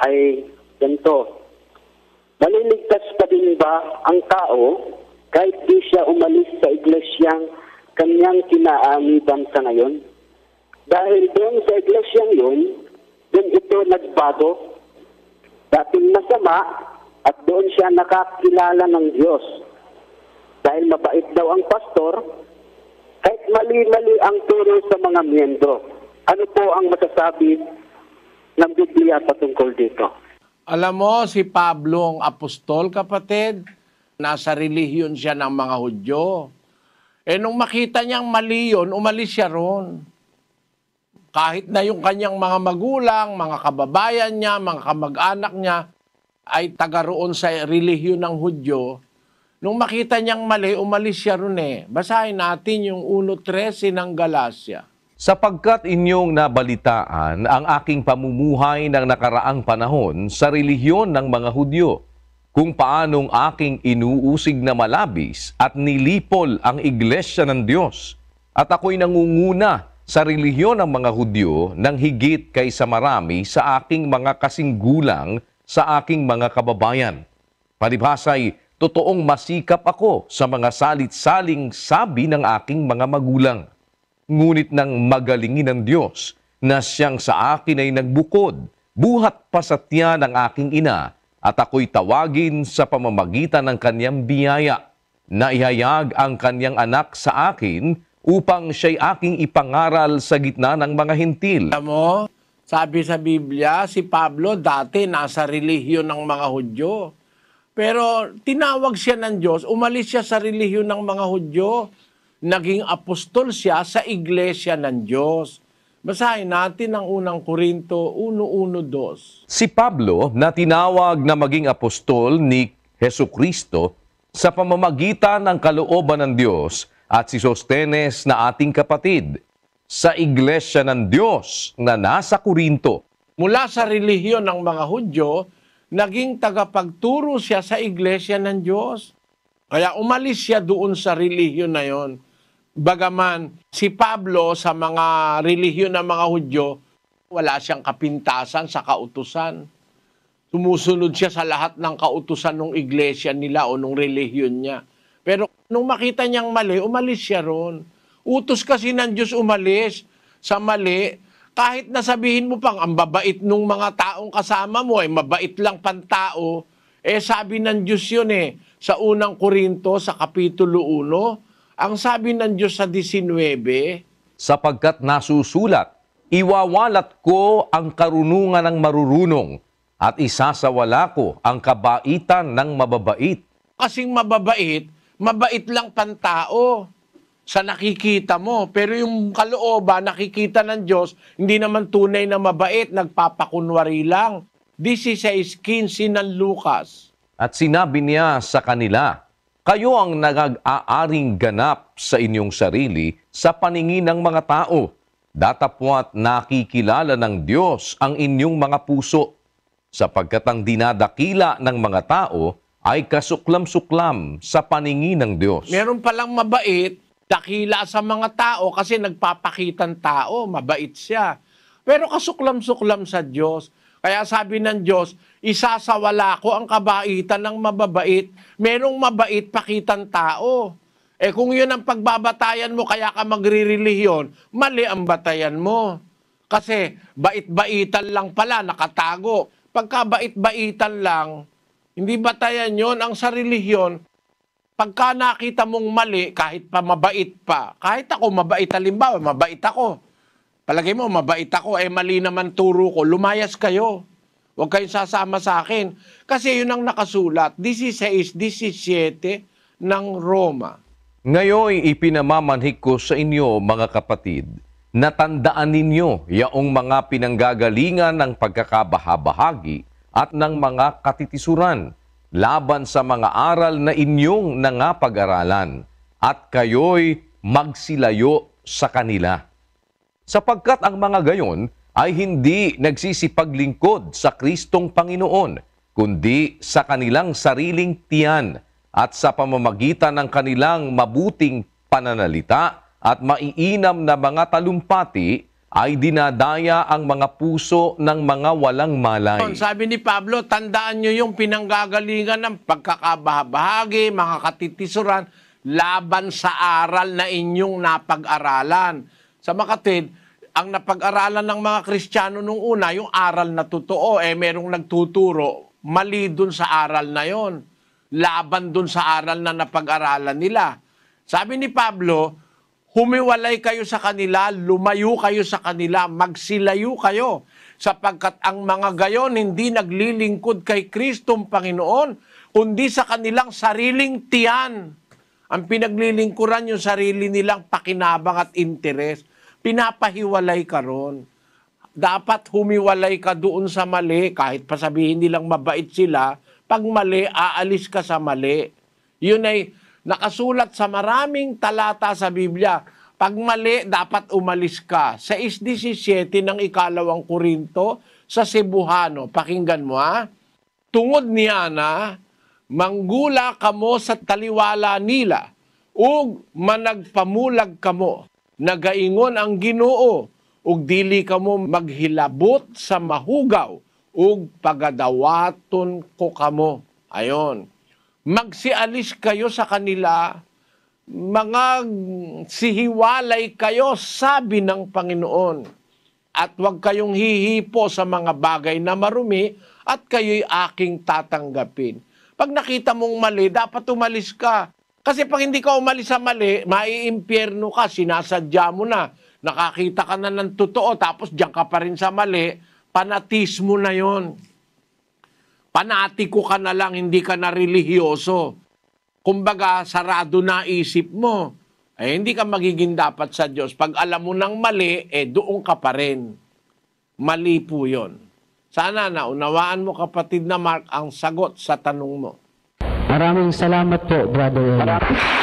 ay ganito. Maliligtas pa din ba ang tao kahit di siya umalis sa iglesyang kanyang kinaaniban sa ngayon? Dahil doon sa iglesyang yun, doon ito nagbago. Dating masama at doon siya nakakilala ng Diyos. Dahil mabait daw ang pastor, kahit mali-mali ang turo sa mga miyembro. Ano po ang masasabi ng Biblia patungkol dito? Alam mo, si Pablo ang apostol, kapatid, nasa relihiyon siya ng mga Hudyo. Nung makita niyang mali yun, umalis siya ron. Kahit na yung kanyang mga magulang, mga kababayan niya, mga kamag-anak niya, ay taga roon sa relihiyon ng Hudyo, nung makita niyang mali, umalis siya ron Basahin natin yung 1:13 ng Galacia. Sapagkat inyong nabalitaan ang aking pamumuhay ng nakaraang panahon sa relihiyon ng mga Hudyo, kung paanong aking inuusig na malabis at nilipol ang iglesia ng Diyos, at ako'y nangunguna sa relihiyon ng mga Hudyo ng higit kaysa marami sa aking mga kasinggulang sa aking mga kababayan. Palibhasa'y totoong masikap ako sa mga salit-saling sabi ng aking mga magulang. Ngunit nang magalingin ng Diyos na siyang sa akin ay nagbukod, buhat pa sa tiyan ng aking ina, at ako'y tawagin sa pamamagitan ng kanyang biyaya, na ihayag ang kanyang anak sa akin upang siya'y aking ipangaral sa gitna ng mga hintil. Alam mo, sabi sa Biblia, si Pablo dati nasa relihiyon ng mga Hudyo. Pero tinawag siya ng Diyos, umalis siya sa relihiyon ng mga Hudyo. Naging apostol siya sa iglesia ng Diyos. Basahin natin ang unang Korinto 1:1-2. Si Pablo na tinawag na maging apostol ni Hesukristo sa pamamagitan ng kalooban ng Diyos, at si Sostenes na ating kapatid sa iglesia ng Diyos na nasa Korinto. Mula sa relihiyon ng mga Hudyo, naging tagapagturo siya sa iglesia ng Diyos. Kaya umalis siya doon sa relihiyon na yon. Bagaman si Pablo sa mga relihiyon ng mga Hudyo, wala siyang kapintasan sa kautusan. Sumusunod siya sa lahat ng kautusan ng iglesia nila o ng relihiyon niya. Pero nung makita niyang mali, umalis siya ron. Utos kasi ng Diyos umalis sa mali. Kahit nasabihin mo pang ang babait nung mga taong kasama mo, mabait lang pantao, sabi ng Diyos yun sa unang Korinto sa Kapitulo 1, ang sabi ng Diyos sa 19, sapagkat nasusulat, iwawalat ko ang karunungan ng marurunong, at isasawala ko ang kabaitan ng mababait. Kasing mababait, mabait lang pantao sa nakikita mo. Pero yung kalooban, nakikita ng Diyos, hindi naman tunay na mabait, nagpapakunwari lang. 16:15 ng Lucas. At sinabi niya sa kanila, kayo ang nag-aaring ganap sa inyong sarili sa paningin ng mga tao, datapwat nakikilala ng Diyos ang inyong mga puso, sapagkat ang dinadakila ng mga tao ay kasuklam-suklam sa paningin ng Diyos. Meron palang mabait, dakila sa mga tao kasi nagpapakitang tao, mabait siya. Pero kasuklam-suklam sa Diyos. Kaya sabi ng Diyos, isasawala ko ang kabaitan ng mababait. Merong mabait pakitang tao. Kung yun ang pagbabatayan mo, kaya ka magrirelihiyon, mali ang batayan mo. Kasi bait-baitan lang pala, nakatago. Pagka bait-baitan lang, hindi batayan yon ang sa relihiyon. Pagka nakita mong mali, kahit pa mabait pa, kahit ako mabait, halimbawa, mabait ako. Palagay mo, mabait ako, mali naman turo ko, lumayas kayo. Huwag kayong sasama sa akin. Kasi yun ang nakasulat, 16:17 ng Roma. Ngayon ipinamamanhik ko sa inyo, mga kapatid, na tandaan ninyo yaong mga pinanggagalingan ng pagkakabahabahagi at ng mga katitisuran laban sa mga aral na inyong nangapag-aralan, at kayo'y magsilayo sa kanila. Sapagkat ang mga gayon ay hindi nagsisipaglingkod sa Kristong Panginoon, kundi sa kanilang sariling tiyan at sa pamamagitan ng kanilang mabuting pananalita at maiinam na mga talumpati ay dinadaya ang mga puso ng mga walang malay. Sabi ni Pablo, tandaan nyo yung pinanggagalingan ng pagkakabahagi, mga katitisuran, laban sa aral na inyong napag-aralan. Sa makatid, ang napag-aralan ng mga Kristiyano nung una, yung aral na totoo, merong nagtuturo, mali dun sa aral na yon, laban dun sa aral na napag-aralan nila. Sabi ni Pablo, humiwalay kayo sa kanila, lumayo kayo sa kanila, magsilayo kayo, sapagkat ang mga gayon hindi naglilingkod kay Kristong Panginoon, kundi sa kanilang sariling tiyan. Ang pinaglilingkuran yung sarili nilang pakinabang at interes. Pinapahiwalay ka ron. Dapat humiwalay ka doon sa mali, kahit pa sabihin nilang mabait sila, pag mali, aalis ka sa mali. Yun ay nakasulat sa maraming talata sa Biblia. Pag mali, dapat umalis ka. Sa 6:17 ng 2 Korinto, sa Cebuano, pakinggan mo ha. Tungod niya na, manggula kamo sa taliwala nila, ug managpamulag kamo, nagaingon ang Ginoo, ug dili kamo maghilabot sa mahugaw, ug pagadawaton ko kamo. Ayon. Magsialis kayo sa kanila, mga sihiwalay kayo, sabi ng Panginoon. At huwag kayong hihipo sa mga bagay na marumi, at kayo'y aking tatanggapin. Pag nakita mong mali, dapat umalis ka. Kasi pag hindi ka umalis sa mali, maiimpyerno ka, sinasadya mo na. Nakakita ka na ng totoo, tapos diyan ka pa rin sa mali, panatismo na yon. Panatiko ka na lang, hindi ka na relihiyoso. Kumbaga, sarado na isip mo. Hindi ka magiging dapat sa Diyos. Pag alam mo ng mali, doon ka pa rin. Mali po yon. Sana naunawaan mo, kapatid na Mark, ang sagot sa tanong mo. Maraming salamat po, Brother Eli.